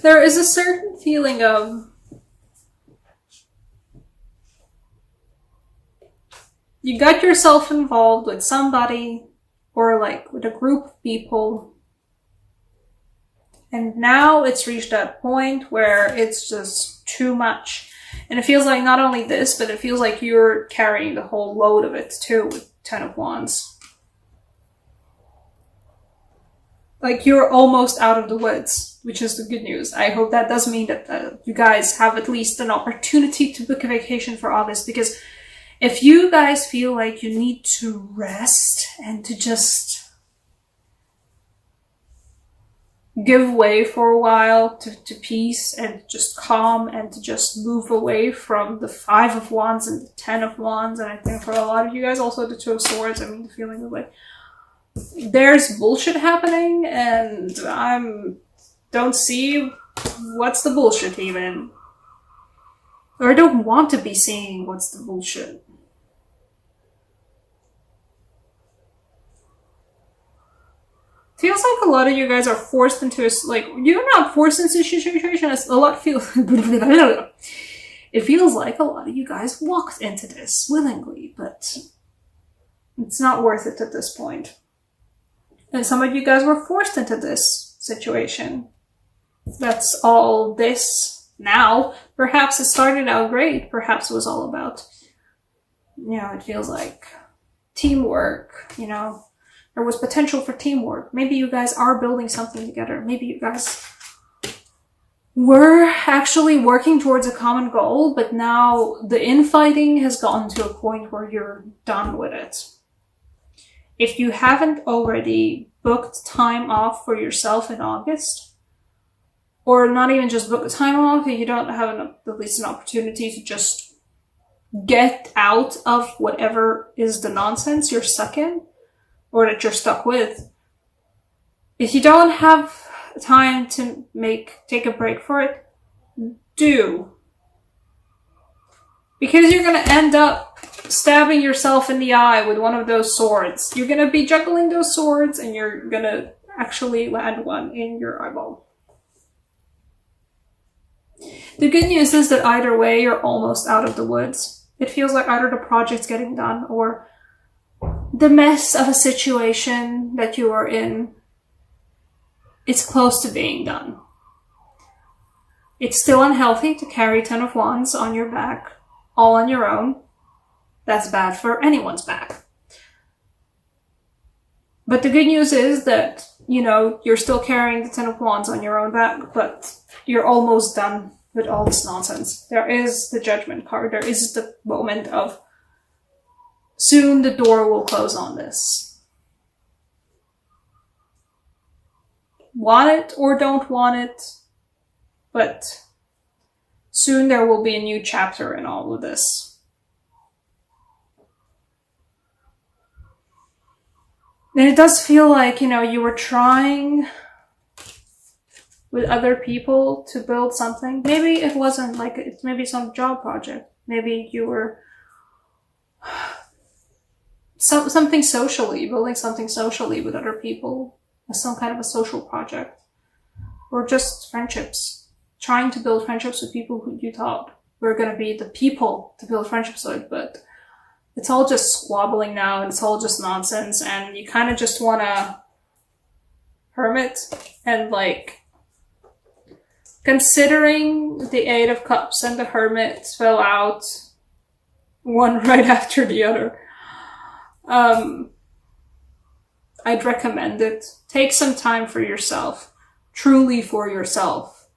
There is a certain feeling of you got yourself involved with somebody or like with a group of people, and now it's reached that point where it's just too much. And it feels like not only this, but it feels like you're carrying the whole load of it too with Ten of Wands. Like you're almost out of the woods, which is the good news. I hope that does mean that you guys have at least an opportunity to book a vacation for August, because if you guys feel like you need to rest and to just give way for a while to peace and just calm and to just move away from the Five of Wands and the Ten of Wands, and I think for a lot of you guys also the Two of Swords, I mean the feeling of like there's bullshit happening and don't see what's the bullshit even. Or I don't want to be seeing what's the bullshit. Feels like a lot of you guys are forced into a, like, you're not forced into a situation, it's a lot feels, it feels like a lot of you guys walked into this willingly, but it's not worth it at this point. And some of you guys were forced into this situation. That's all this now. Perhaps it started out great, perhaps it was all about, you know, it feels like teamwork, you know. There was potential for teamwork. Maybe you guys are building something together. Maybe you guys were actually working towards a common goal, but now the infighting has gotten to a point where you're done with it. If you haven't already booked time off for yourself in August, or not even just book time off, if you don't have at least an opportunity to just get out of whatever is the nonsense you're stuck in, or that you're stuck with. If you don't have time to take a break for it, do. Because you're gonna end up stabbing yourself in the eye with one of those swords. You're gonna be juggling those swords and you're gonna actually land one in your eyeball. The good news is that either way, you're almost out of the woods. It feels like either the project's getting done or the mess of a situation that you are in, it's close to being done. It's still unhealthy to carry Ten of Wands on your back, all on your own. That's bad for anyone's back. But the good news is that, you know, you're still carrying the Ten of Wands on your own back, but you're almost done with all this nonsense. There is the Judgment card. There is the moment of soon the door will close on this. Want it or don't want it, but soon there will be a new chapter in all of this. And it does feel like, you know, you were trying with other people to build something. Maybe it wasn't like, it's maybe some job project. Maybe you were something socially, building something socially with other people, some kind of a social project, or just friendships, trying to build friendships with people who you thought were going to be the people to build friendships with, but it's all just squabbling now, and it's all just nonsense, and you kind of just want to hermit, and like, considering the Eight of Cups and the Hermit fell out one right after the other, I'd recommend it. Take some time for yourself, truly for yourself.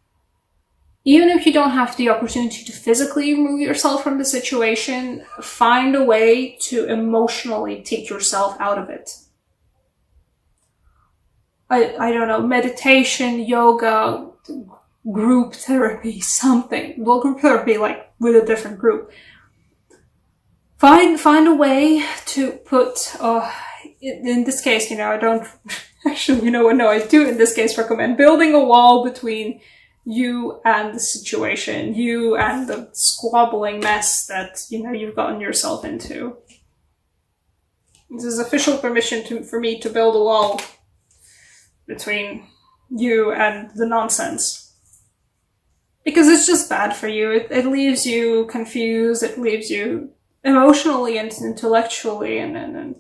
Even if you don't have the opportunity to physically remove yourself from the situation, find a way to emotionally take yourself out of it. I don't know, meditation, yoga, group therapy, something. Well, group therapy, like with a different group. Find a way to put, in this case, you know, I don't, actually, you know what, no, I do in this case recommend building a wall between you and the situation, you and the squabbling mess that, you know, you've gotten yourself into. This is official permission for me to build a wall between you and the nonsense. Because it's just bad for you. It leaves you confused, it leaves you emotionally and intellectually and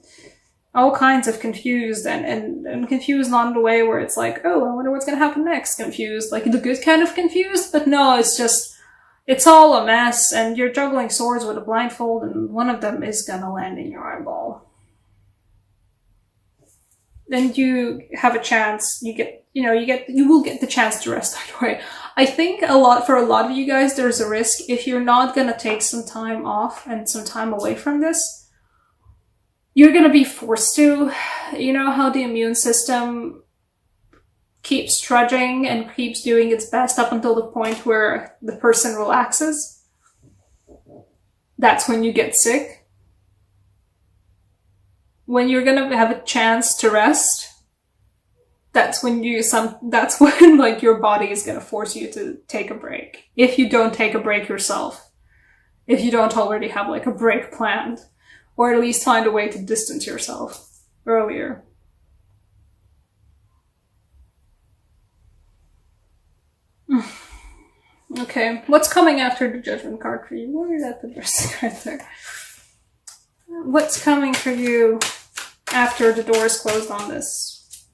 all kinds of confused and confused not in the way where it's like, oh, I wonder what's gonna happen next. Confused, like the good kind of confused, but no, it's just, it's all a mess and you're juggling swords with a blindfold and one of them is gonna land in your eyeball. Then you have a chance, you will get the chance to rest either way. I think for a lot of you guys, there's a risk if you're not gonna take some time off and some time away from this, you're gonna be forced to. You know how the immune system keeps trudging and keeps doing its best up until the point where the person relaxes? That's when you get sick. When you're gonna have a chance to rest, that's when like your body is gonna force you to take a break. If you don't take a break yourself. If you don't already have like a break planned. Or at least find a way to distance yourself earlier. Okay, what's coming after the Judgment card for you? Where did I put the rest of the card there? What's coming for you after the door is closed on this?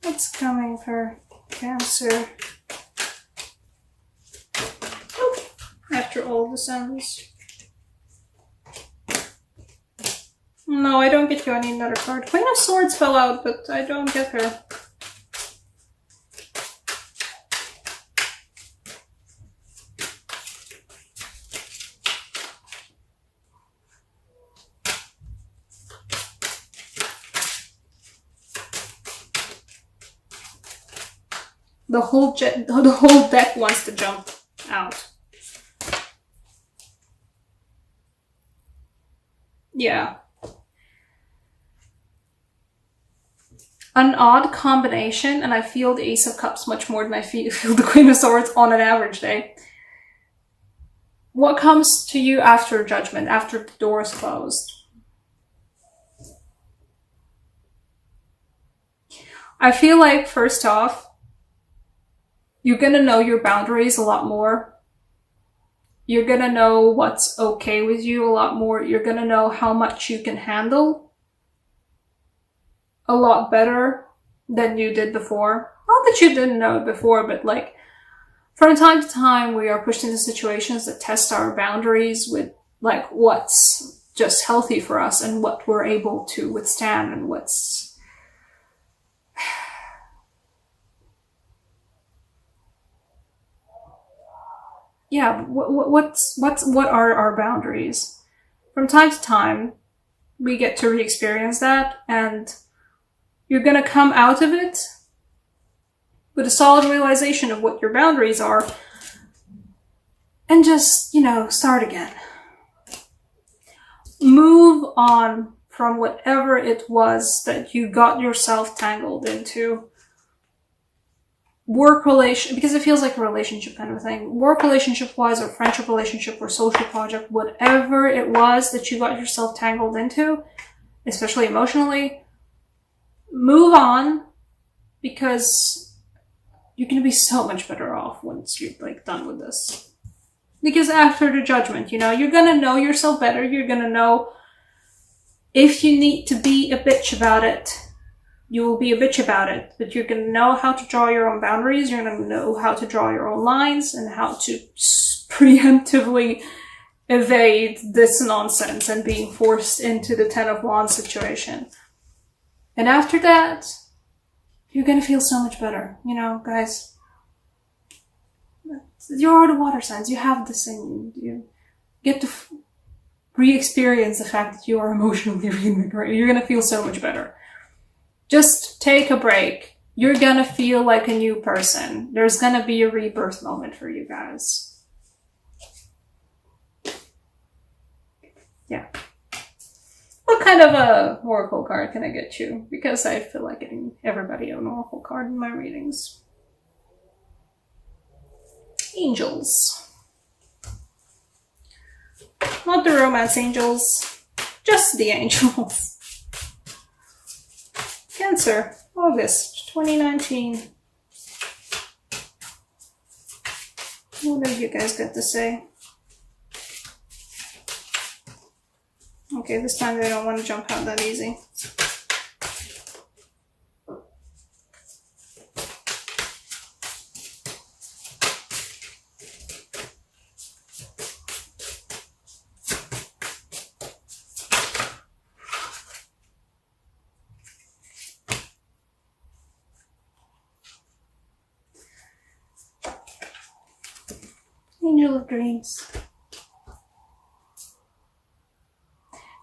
What's coming for Cancer? After all the suns. No, I don't get you. I need another card. Queen of Swords fell out, but I don't get her. The whole deck wants to jump out. Yeah. An odd combination, and I feel the Ace of Cups much more than I feel the Queen of Swords on an average day. What comes to you after Judgment, after the door is closed? I feel like, first off, you're gonna know your boundaries a lot more. You're gonna know what's okay with you a lot more. You're gonna know how much you can handle a lot better than you did before. Not that you didn't know it before, but like, from time to time, we are pushed into situations that test our boundaries with like what's just healthy for us and what we're able to withstand and what's yeah, what are our boundaries? From time to time, we get to re-experience that, and you're gonna come out of it with a solid realization of what your boundaries are, and just, start again. Move on from whatever it was that you got yourself tangled into. Because it feels like a relationship kind of thing. Work relationship wise, or friendship relationship, or social project, whatever it was that you got yourself tangled into, especially emotionally, move on, because you're gonna be so much better off once you're like done with this. Because after the Judgment, you're gonna know yourself better. You're gonna know if you need to be a bitch about it. You will be a bitch about it, but you're going to know how to draw your own boundaries. You're going to know how to draw your own lines and how to preemptively evade this nonsense and being forced into the Ten of Wands situation. And after that, you're going to feel so much better. Guys, you are the water signs. You have this thing. You get to re-experience the fact that you are emotionally reinvigorated. You're going to feel so much better. Just take a break. You're gonna feel like a new person. There's gonna be a rebirth moment for you guys. Yeah. What kind of a oracle card can I get you? Because I feel like getting everybody an oracle card in my readings. Angels. Not the romance angels, just the angels. Cancer, August 2019. What have you guys got to say? Okay, this time they don't want to jump out that easy. Angel of Dreams.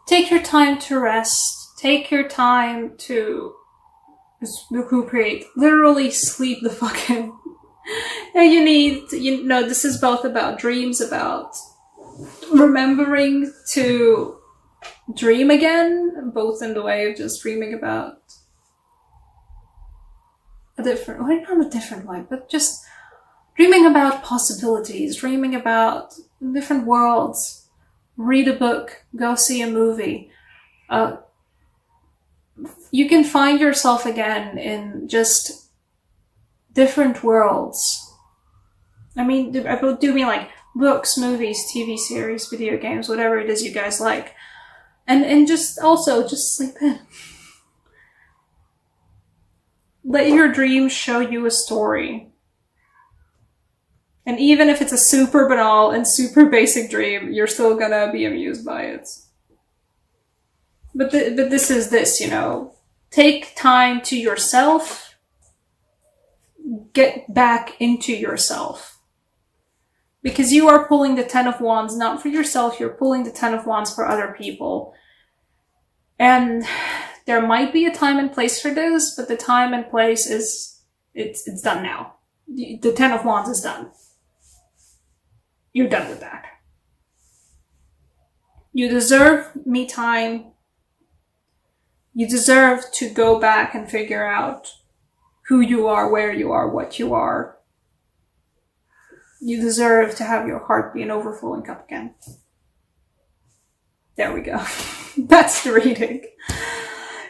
Take your time to rest. Take your time to recuperate. Literally sleep the fuck in. And you know, this is both about dreams, about remembering to dream again, both in the way of just dreaming about a different, well, not a different way, but just dreaming about possibilities, dreaming about different worlds. Read a book, go see a movie. You can find yourself again in just different worlds. I mean, I do mean like books, movies, TV series, video games, whatever it is you guys like. And just also just sleep in. Let your dreams show you a story. And even if it's a super banal and super basic dream, you're still gonna be amused by it. But this is this, you know. Take time to yourself. Get back into yourself. Because you are pulling the Ten of Wands not for yourself, you're pulling the Ten of Wands for other people. And there might be a time and place for this, but the time and place is, it's done now. The Ten of Wands is done. You're done with that. You deserve me time. You deserve to go back and figure out who you are, where you are, what you are. You deserve to have your heart be an overflowing cup again. There we go. That's the reading.